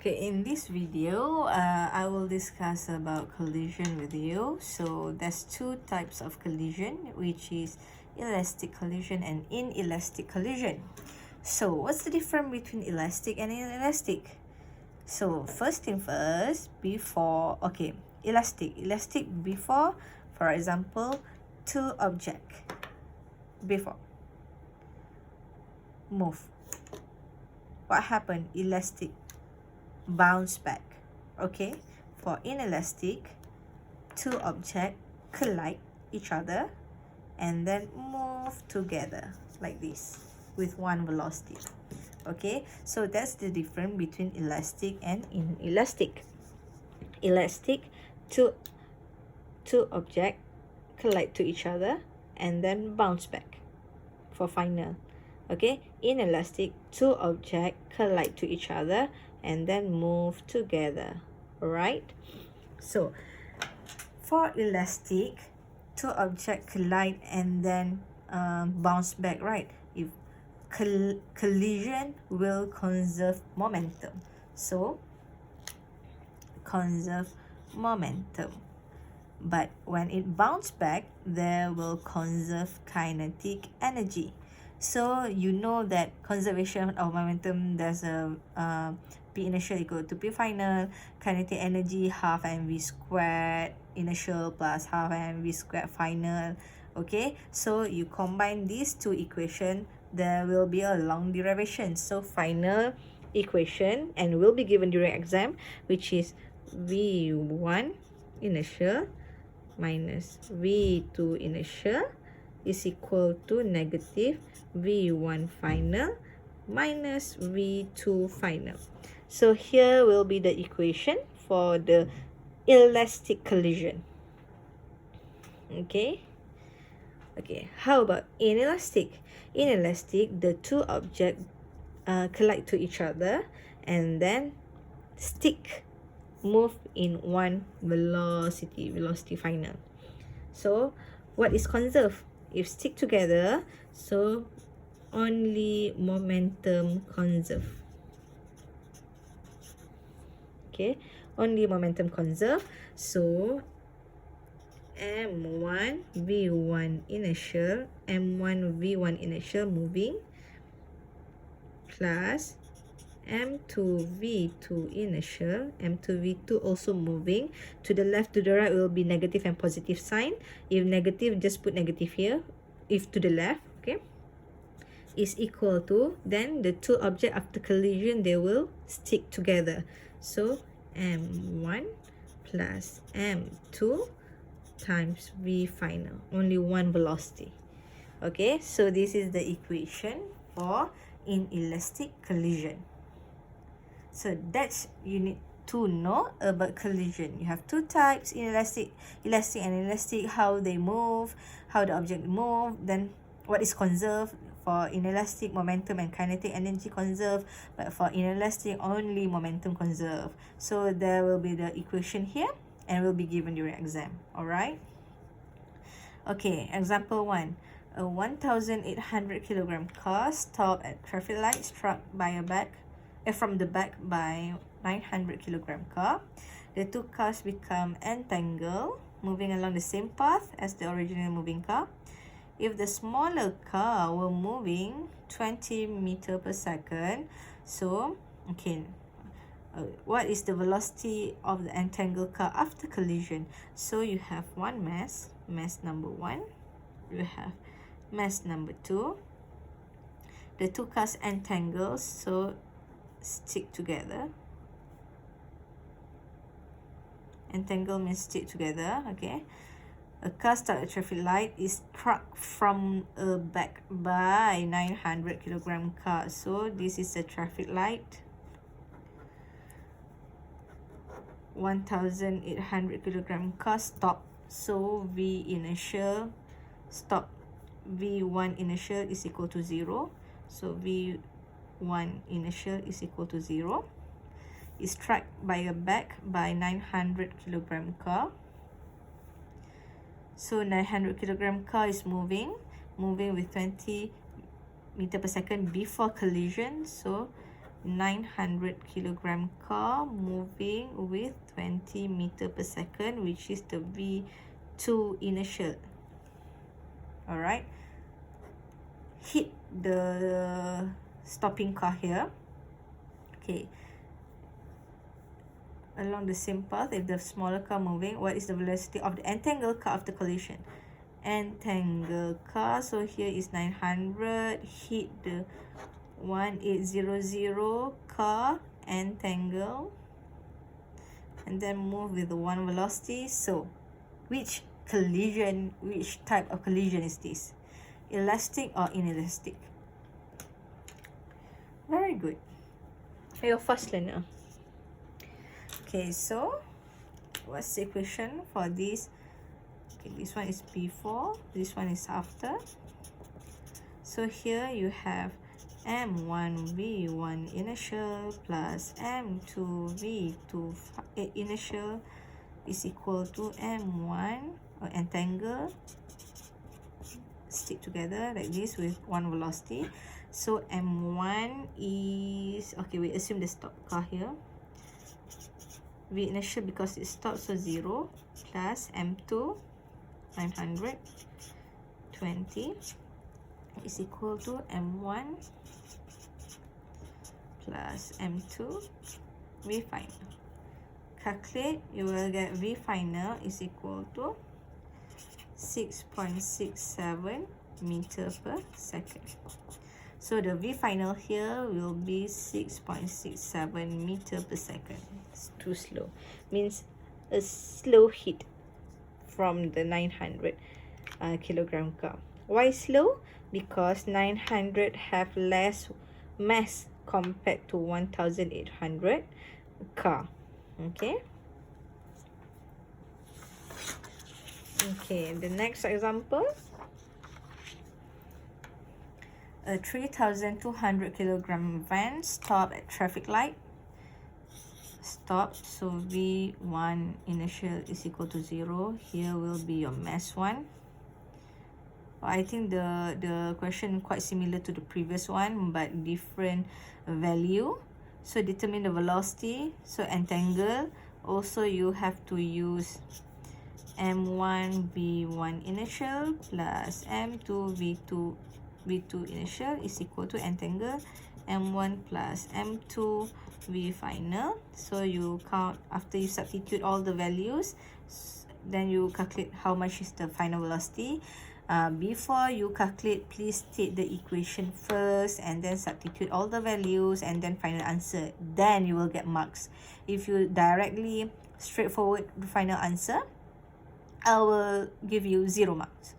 Okay, in this video, I will discuss about collision with you. So there's two types of collision, which is elastic collision and inelastic collision. So what's the difference between elastic and inelastic? So first thing first, elastic before, for example, two object before move. What happened? Elastic bounce back. Okay, for inelastic, two objects collide each other and then move together like this with one velocity. Okay, so that's the difference between elastic and inelastic. Elastic, two objects collide to each other and then bounce back for final. Okay, inelastic, two objects collide to each other and then move together. Alright, so for elastic, two objects collide and then bounce back, right? If collision will conserve momentum, so conserve momentum. But when it bounce back, there will conserve kinetic energy. So you know that conservation of momentum, there's a P initial equal to P final, kinetic energy half mv squared initial plus half mv squared final. Okay, so you combine these two equations, there will be a long derivation. So final equation, and will be given during exam, which is V1 initial minus V2 initial is equal to negative V1 final minus V2 final. So here will be the equation for the elastic collision. Okay, how about inelastic? Inelastic, the two objects collide to each other and then move in one velocity final. So what is conserved? If stick together, so only momentum conserve. Okay, only momentum conserve. So M1 V1 initial, M1 V1 initial moving plus M2 V2 initial, M2 V2 also moving. To the left, to the right will be negative and positive sign. If negative, just put negative here. If to the left, okay, is equal to, then the two objects after collision, they will stick together. So M1 plus M2 times V final, only one velocity. Okay, so this is the equation for inelastic collision. So that's you need to know about collision. You have two types, elastic and inelastic, how they move, how the object move, then what is conserved. For inelastic, momentum and kinetic energy conserved, but for inelastic, only momentum conserved. So there will be the equation here and will be given during exam. Alright? Okay, example 1. A 1,800 kilogram car stopped at traffic light, struck by from the back by 900 kilogram car. The two cars become entangled, moving along the same path as the original moving car. If the smaller car were moving 20 meters per second, so okay, what is the velocity of the entangled car after collision? So you have one mass number 1, you have mass number 2. The two cars entangled, so stick together. Entangle means stick together. Okay, a car stuck at a traffic light is struck from a back by 900 kilogram car. So this is a traffic light. 1,800 kilogram car stop. So V initial stop, V1 initial is equal to 0. So V1 initial is equal to 0. Is struck by a back by 900 kilogram car. So 900 kilogram car is moving with 20 meter per second before collision. So 900 kilogram car moving with 20 meter per second, which is the V2 inertial. Alright, hit the stopping car here. Okay, along the same path, if the smaller car moving, what is the velocity of the entangled car after collision? Entangled car, so here is 900, hit the 1800 car, entangle, and then move with the one velocity. So which type of collision is this? Elastic or inelastic? Very good, you're a fast learner. Okay, so what's the equation for this? Okay, this one is before, this one is after. So here you have m1v1 inertial plus m2v2 inertial is equal to m1 or entangle, stick together like this with one velocity. So m1 is, okay, we assume the stop car here, v inertial because it stops, so 0, plus m2 900 20 is equal to m1 plus m2 v final. Calculate, you will get v final is equal to 6.67 meter per second. So the v final here will be 6.67 meter per second. It's too slow, means a slow hit from the 900 kilogram car. Why slow? Because 900 have less mass compared to 1800 car. Okay, the next example, a 3200 kilogram van stopped at traffic light. Stop, so v1 inertial is equal to 0. Here will be your mass 1. I think the question quite similar to the previous one, but different value. So determine the velocity. So entangle, also you have to use m1 v1 inertial plus m2 v2 inertial is equal to entangle m1 plus m2 v final. So you count, after you substitute all the values, then you calculate how much is the final velocity. Before you calculate, please state the equation first and then substitute all the values and then final answer, then you will get marks. If you directly straightforward the final answer, I will give you 0 marks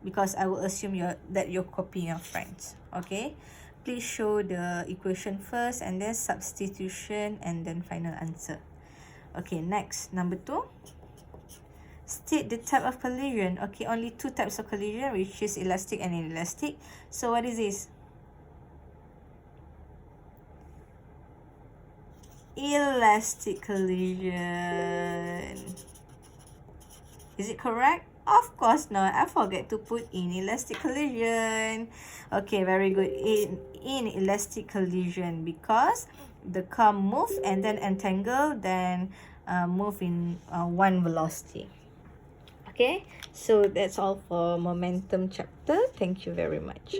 because I will assume that you're copying your friends. Okay, please show the equation first and then substitution and then final answer. Okay, next, number 2. State the type of collision. Okay, only 2 types of collision, which is elastic and inelastic. So what is this? Elastic collision. Is it correct? Of course not. I forget to put inelastic collision. Okay, very good. In elastic collision, because the car move and then entangle, then move in one velocity. Okay, so that's all for momentum chapter. Thank you very much.